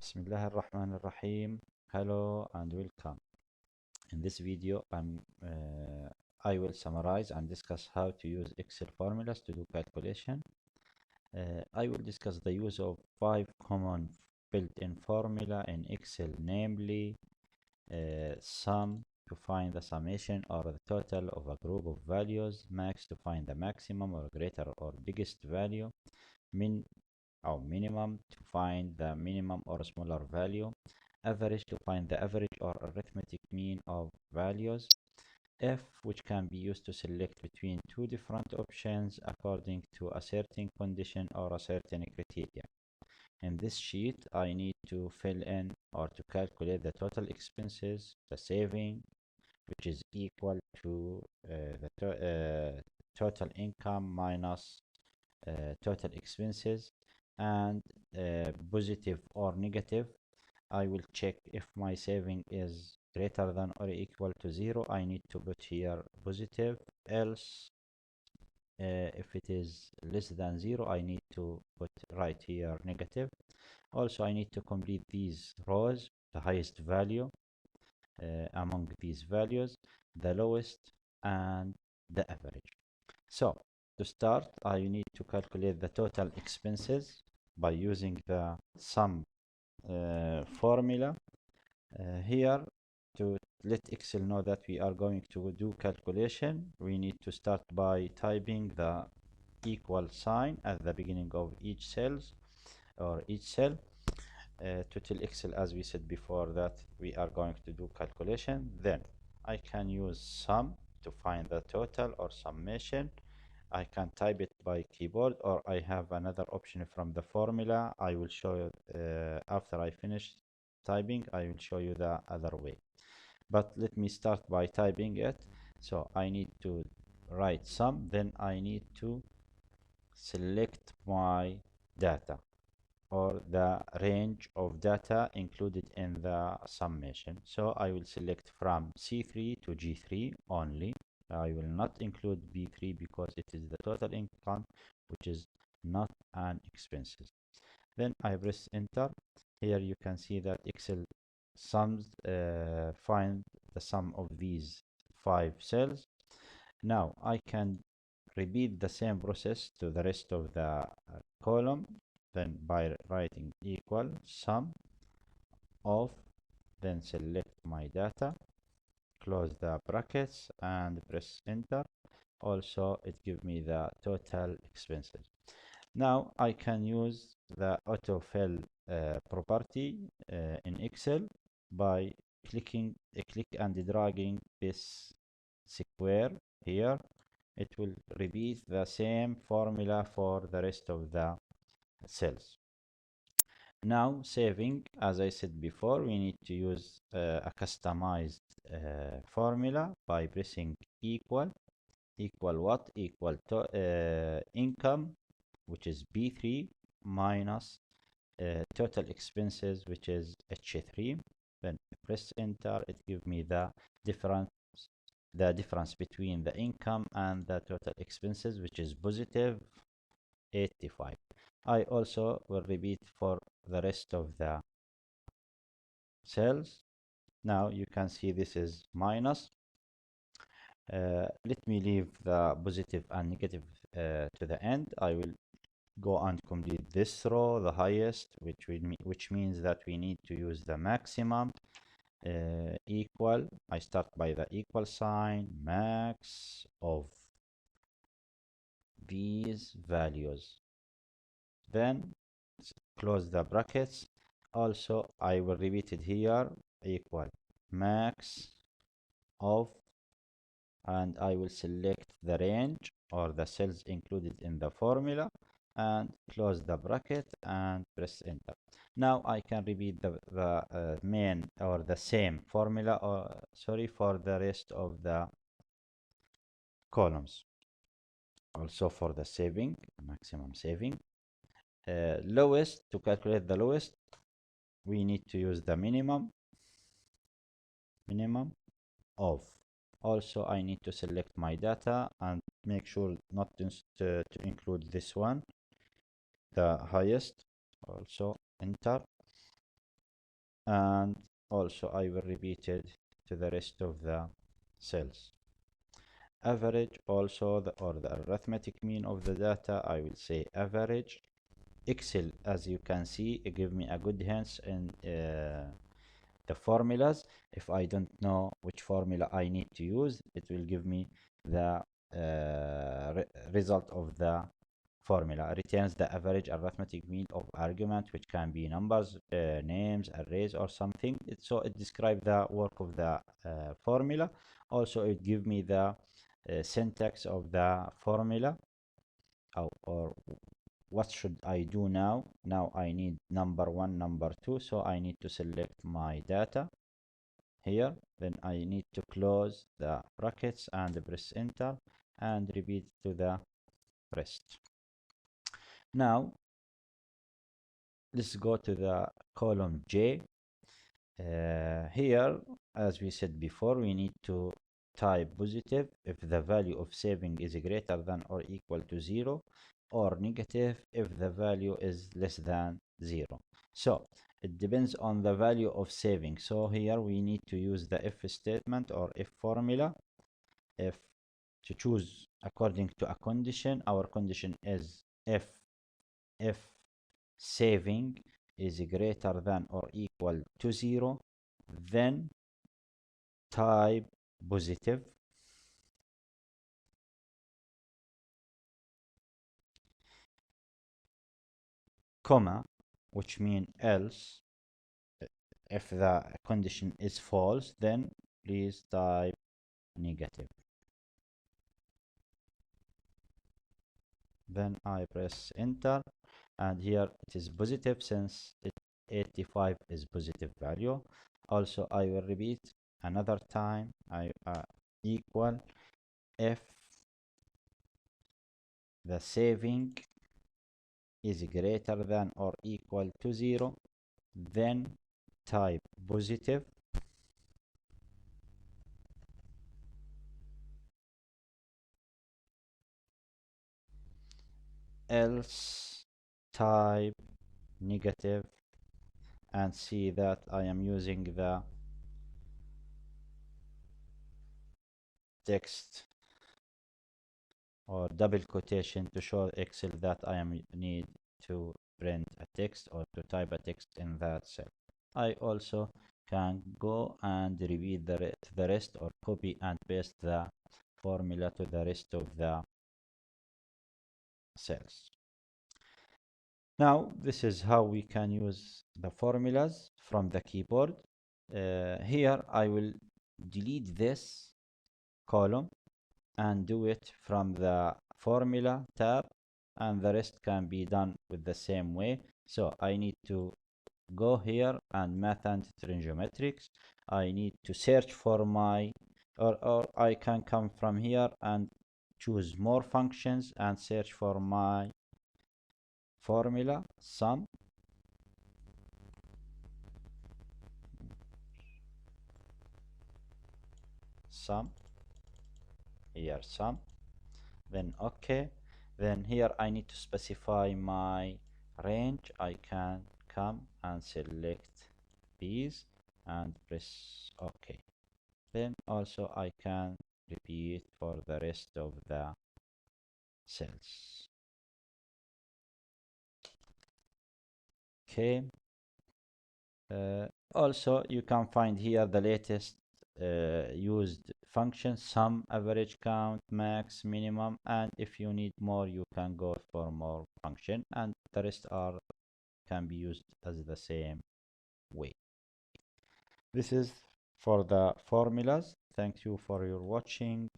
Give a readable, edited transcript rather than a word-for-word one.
Bismillah ar-Rahman ar-Rahim. Hello and welcome. In this video, I will summarize and discuss how to use Excel formulas to do calculation. I will discuss the use of 5 common built-in formula in Excel, namely sum to find the summation or the total of a group of values, max to find the maximum or greater or biggest value, min or minimum to find the minimum or smaller value, average to find the average or arithmetic mean of values, f, which can be used to select between two different options according to a certain condition or a certain criteria. In this sheet, I need to fill in or to calculate the total expenses, the saving, which is equal to the total income minus total expenses, and positive or negative. I will check if my saving is greater than or equal to 0. I need to put here positive, else if it is less than 0, I need to put right here negative. Also, I need to complete these rows, the highest value among these values, the lowest, and the average. So to start, I need to calculate the total expenses by using the sum formula. Here, to let Excel know that we are going to do calculation, we need to start by typing the equal sign at the beginning of each cells or each cell to tell Excel, as we said before, that we are going to do calculation. Then I can use sum to find the total or summation. I can type it by keyboard, or I have another option from the formula. I will show you after I finish typing. I will show you the other way, but let me start by typing it. So I need to write sum, then I need to select my data or the range of data included in the summation. So I will select from C3 to G3 only. I will not include B3 because it is the total income, which is not an expenses. Then I press enter. Here you can see that Excel find the sum of these 5 cells. Now I can repeat the same process to the rest of the column, then by writing equal sum of, then select my data, close the brackets and press enter. Also it gives me the total expenses. Now I can use the autofill property in Excel by click and dragging this square here. It will repeat the same formula for the rest of the cells. Now saving, as I said before, we need to use a customized formula by pressing equal what, equal to income, which is B3, minus total expenses, which is H3. Then press enter. It gives me the difference between the income and the total expenses, which is positive 85. I also will repeat for the rest of the cells. Now you can see this is minus. Let me leave the positive and negative to the end. I will go and complete this row, the highest, which means that we need to use the maximum. Equal, I start by the equal sign, max of these values, then close the brackets. Also I will repeat it here, equal max of, and I will select the range or the cells included in the formula and close the bracket and press enter. Now I can repeat the main or the same formula, or sorry, for the rest of the columns. Also for the saving, maximum saving, lowest, to calculate the lowest, we need to use the minimum of. Also I need to select my data and make sure not to include this one, the highest. Also enter. and also I will repeat it to the rest of the cells. Average also, or the arithmetic mean of the data, I will say average. Excel, as you can see, it give me a good hints in the formulas. If I don't know which formula I need to use, it will give me the result of the formula. Returns the average arithmetic mean of argument, which can be numbers, names, arrays, or something. So it describes the work of the formula. Also, it give me the syntax of the formula, or what should I do now. Now I need number one, number two, so I need to select my data here. Then I need to close the brackets and press enter and repeat to the rest. Now let's go to the column J. Here, as we said before, we need to type positive if the value of saving is greater than or equal to 0, or negative if the value is less than 0. So it depends on the value of saving. So here we need to use the if statement or if formula. If to choose according to a condition, our condition is if saving is greater than or equal to 0, then type positive, comma, which means else. If the condition is false, then please type negative. Then I press enter, and here it is positive since 85 is positive value. Also, I will repeat another time. I equal if the saving is greater than or equal to 0, then type positive, else type negative, and see that I am using the text or double quotation to show Excel that I am need to print a text or to type a text in that cell. I also can go and repeat the rest, or copy and paste the formula to the rest of the cells. Now this is how we can use the formulas from the keyboard. Here I will delete this column and do it from the formula tab, and the rest can be done with the same way. So I need to go here and math and trigonometrics. I need to search for my, or I can come from here and choose more functions and search for my formula sum. Here sum, then okay. Then here I need to specify my range. I can come and select these and press OK. Then also I can repeat for the rest of the cells. Okay. Also you can find here the latest used functions: sum, average, count, max, minimum, and if you need more you can go for more function, and the rest are can be used as the same way. This is for the formulas. Thank you for your watching.